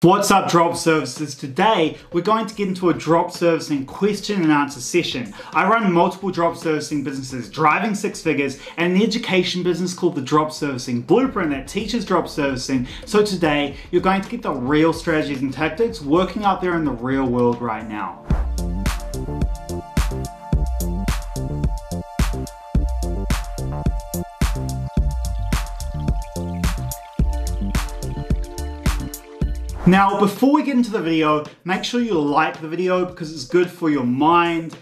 What's up, drop services? Today we're going to get into a drop servicing question and answer session. I run multiple drop servicing businesses, driving six figures, and an education business called the Drop Servicing Blueprint that teaches drop servicing. So today you're going to get the real strategies and tactics working out there in the real world right now. Now, before we get into the video, make sure you like the video because it's good for your mind,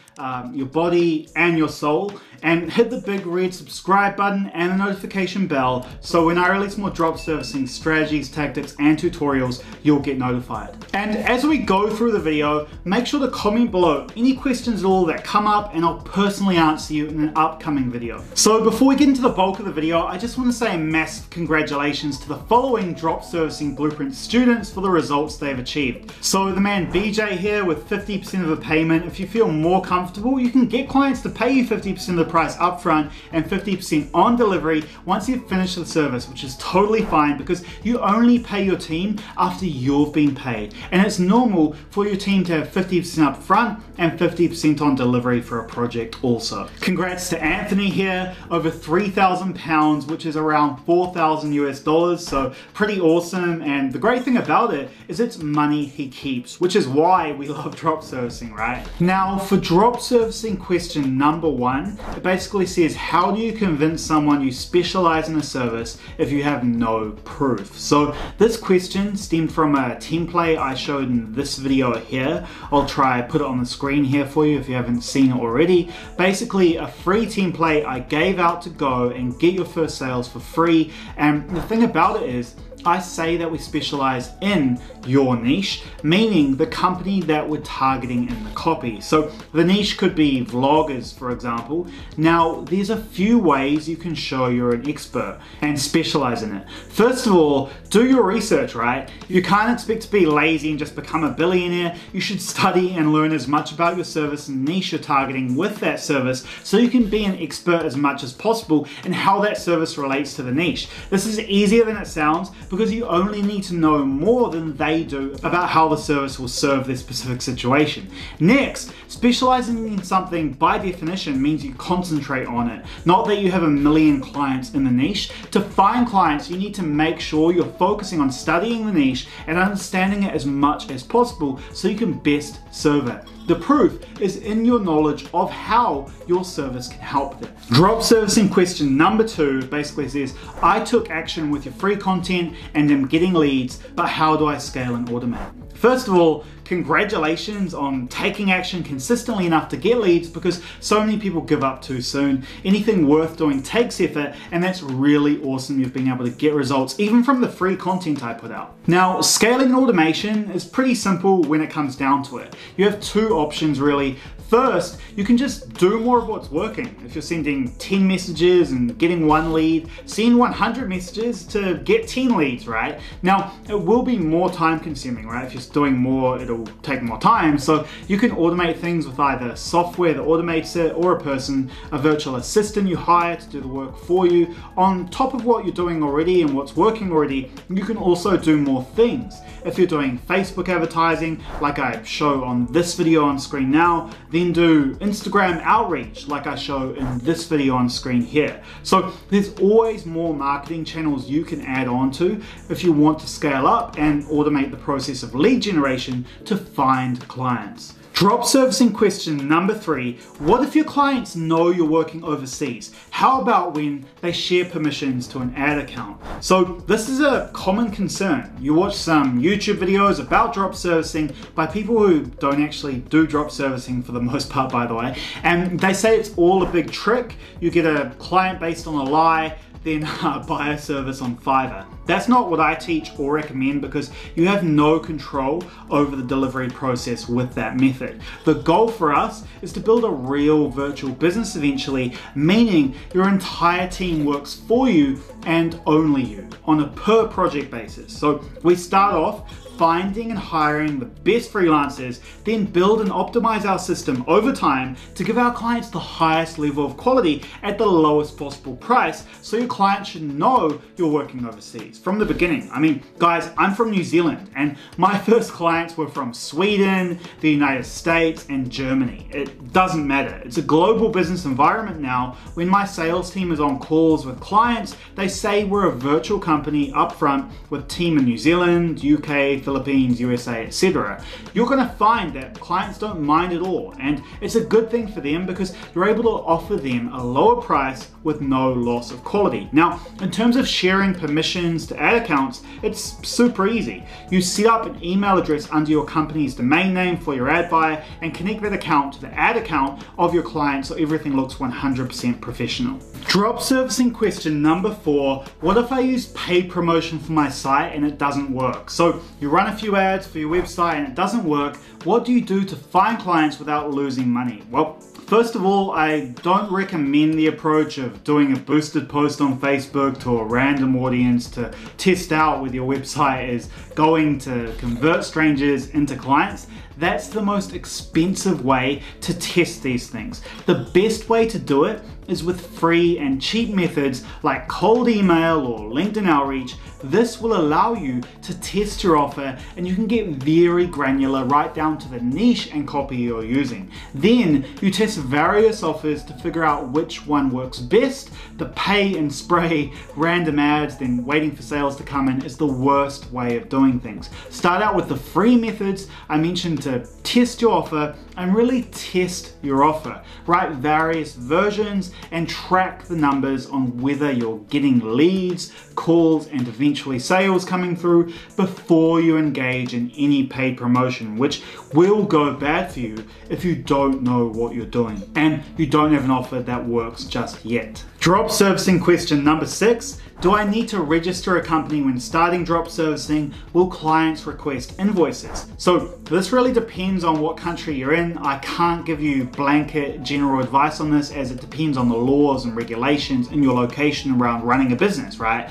your body, and your soul. And hit the big red subscribe button and the notification bell so when I release more drop servicing strategies, tactics, and tutorials, you'll get notified. And as we go through the video, make sure to comment below any questions at all that come up and I'll personally answer you in an upcoming video. So before we get into the bulk of the video, I just want to say a massive congratulations to the following Drop Servicing Blueprint students for the results they've achieved. So the man BJ here with 50% of the payment. If you feel more comfortable, you can get clients to pay you 50% of the price upfront and 50% on delivery once you've finished the service, which is totally fine because you only pay your team after you've been paid. And it's normal for your team to have 50% upfront and 50% on delivery for a project also. Congrats to Anthony here, over 3,000 pounds, which is around 4,000 US dollars. So pretty awesome. And the great thing about it is it's money he keeps, which is why we love drop servicing, right? Now for drop servicing question number one, it basically says, how do you convince someone you specialize in a service if you have no proof? So this question stemmed from a template I showed in this video here. I'll try put it on the screen here for you if you haven't seen it already. Basically a free template I gave out to go and get your first sales for free. And the thing about it is, I say that we specialize in your niche, meaning the company that we're targeting in the copy. So the niche could be vloggers, for example. Now, there's a few ways you can show you're an expert and specialize in it. First of all, do your research, right? You can't expect to be lazy and just become a billionaire. You should study and learn as much about your service and niche you're targeting with that service so you can be an expert as much as possible in how that service relates to the niche. This is easier than it sounds, because you only need to know more than they do about how the service will serve their specific situation. Next, specializing in something by definition means you concentrate on it. Not that you have a million clients in the niche. To find clients, you need to make sure you're focusing on studying the niche and understanding it as much as possible so you can best serve it. The proof is in your knowledge of how your service can help them. Drop servicing question number two basically says, I took action with your free content and am getting leads, but how do I scale and automate? First of all, congratulations on taking action consistently enough to get leads, because so many people give up too soon. Anything worth doing takes effort, and that's really awesome you've been able to get results even from the free content I put out. Now, scaling and automation is pretty simple when it comes down to it. You have two options really. First, you can just do more of what's working. If you're sending 10 messages and getting one lead, send 100 messages to get 10 leads, right? Now, it will be more time consuming, right? If you're doing more, it'll take more time. So you can automate things with either software that automates it or a person, a virtual assistant you hire to do the work for you. On top of what you're doing already and what's working already, you can also do more things. If you're doing Facebook advertising, like I show on this video on screen now, then do Instagram outreach like I show in this video on screen here. So there's always more marketing channels you can add on to if you want to scale up and automate the process of lead generation to find clients. Drop servicing question number three, what if your clients know you're working overseas? How about when they share permissions to an ad account? So this is a common concern. You watch some YouTube videos about drop servicing by people who don't actually do drop servicing for the most part, by the way, and they say it's all a big trick. You get a client based on a lie, then buy a service on Fiverr. That's not what I teach or recommend, because you have no control over the delivery process with that method. The goal for us is to build a real virtual business eventually, meaning your entire team works for you and only you on a per project basis. So we start off finding and hiring the best freelancers, then build and optimize our system over time to give our clients the highest level of quality at the lowest possible price, so your clients should know you're working overseas from the beginning. I mean, guys, I'm from New Zealand and my first clients were from Sweden, the United States, and Germany. It doesn't matter. It's a global business environment now. When my sales team is on calls with clients, they say we're a virtual company up front with team in New Zealand, UK, Philippines, USA, etc. You're going to find that clients don't mind at all, and it's a good thing for them because you're able to offer them a lower price with no loss of quality. Now, in terms of sharing permissions to ad accounts, it's super easy. You set up an email address under your company's domain name for your ad buyer and connect that account to the ad account of your client so everything looks 100% professional. Drop servicing question number 4. What if I use paid promotion for my site and it doesn't work? So you run a few ads for your website and it doesn't work. What do you do to find clients without losing money? Well, first of all, I don't recommend the approach of doing a boosted post on Facebook to a random audience to test out whether your website is going to convert strangers into clients. That's the most expensive way to test these things. The best way to do it is with free and cheap methods like cold email or LinkedIn outreach. This will allow you to test your offer and you can get very granular right down to the niche and copy you're using. Then you test various offers to figure out which one works best. The pay and spray random ads then waiting for sales to come in is the worst way of doing things. Start out with the free methods I mentioned to test your offer and really test your offer. Write various versions and track the numbers on whether you're getting leads, calls, and eventually sales coming through before you engage in any paid promotion, which will go bad for you if you don't know what you're doing and you don't have an offer that works just yet. Drop servicing question number 6. Do I need to register a company when starting drop servicing? Will clients request invoices? So this really depends on what country you're in. I can't give you blanket general advice on this as it depends on the laws and regulations in your location around running a business, right?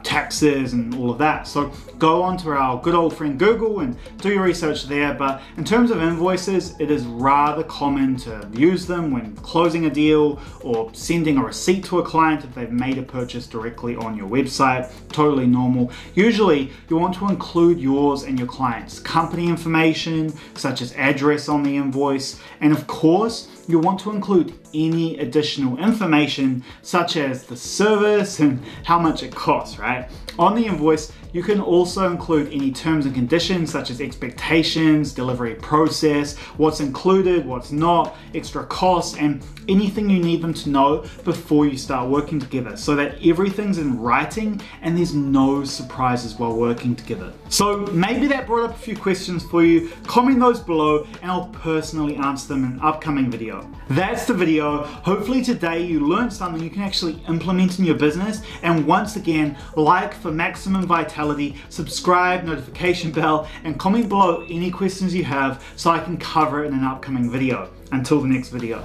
Taxes and all of that. So go onto our good old friend Google and do your research there. But in terms of invoices, it is rather common to use them when closing a deal or sending a receipt to a client if they've made a purchase directly on your website. Totally normal. Usually you want to include yours and your client's company information such as address on the invoice, and of course you want to include any additional information such as the service and how much it costs, right? On the invoice you can also include any terms and conditions such as expectations, delivery process, what's included, what's not, extra costs, and anything you need them to know before you start working together so that everything's in writing and there's no surprises while working together. So maybe that brought up a few questions for you. Comment those below and I'll personally answer them in an upcoming video. That's the video. Hopefully today you learned something you can actually implement in your business, and once again, like for maximum vitality, subscribe, notification bell, and comment below any questions you have so I can cover it in an upcoming video. Until the next video.